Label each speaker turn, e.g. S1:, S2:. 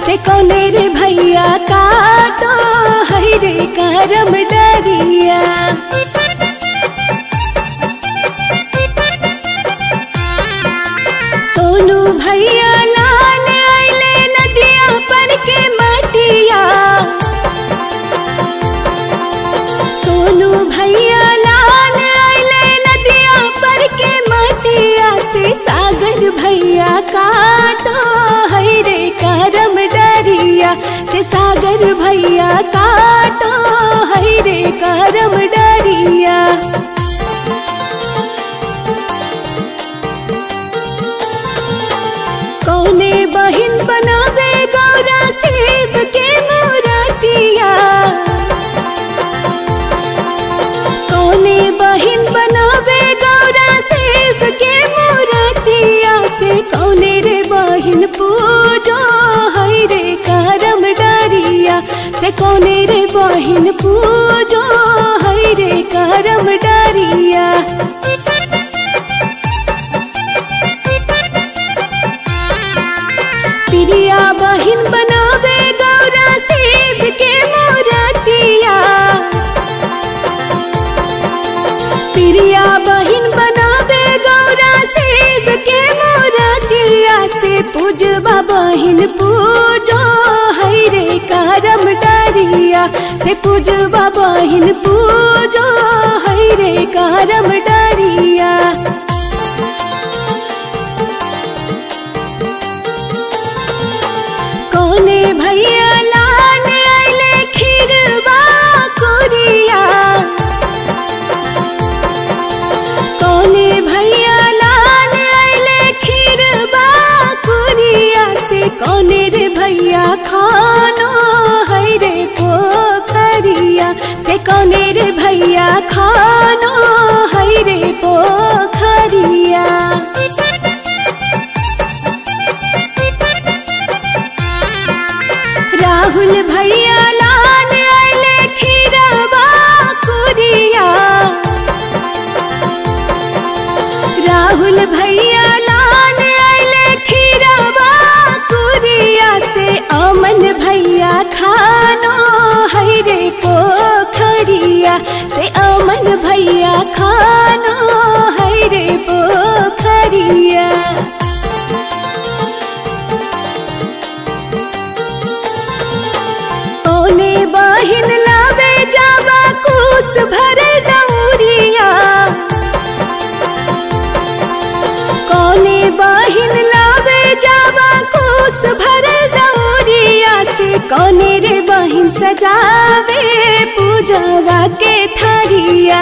S1: से कौने रे भैया काटो है रे करम डरिया। सोनू भैया लाने आइले नदिया पर के मटिया। सोनू भैया लाने आइले नदिया पर के मटिया से सागर भैया काटो है रे करम डरिया। से सागर भैया काटो है रे करम डरिया। कौने बहिन बनावे गौरा सेब के मूर्तिया। कौने बहिन बनावे गौरा सेब के मूर्तिया। से कौने रे बहिन पूजो है रे करम डरिया। से कौने रे बहिन पूजो है रे करम डरिया। प्रिया बहिन बनावे गौरा सेब के मूर्तिया। प्रिया बहिन बनावे गौरा सेब के मूर्तिया। से पूजवा बहिन पूजो है रे करम डरिया। से पूजवा बहिन पूजो है रे करम डरिया। कौने भैया लाने आइले खीरवा कुरिया। कौने भैया लाने आइले खीरवा कुरिया। से कौने रे भैया खानो है रे पोखरिया। से कौने रे भैया खानो है रे पोखरिया। राहुल भैया लाने आइले खीरवा कुरिया। राहुल भैया लाने आइले खीरवा कुरिया। से अमन भैया खानो है रे पोखरिया। से अमन भैया खानो है रे पोखरिया। कौने बहिन लावे जावा कुस भरे दौरिया। कौने बहिन लावे जावा कुस भरे दौरिया। से कौने रे बहिन सजावे पूजवा के थारिया।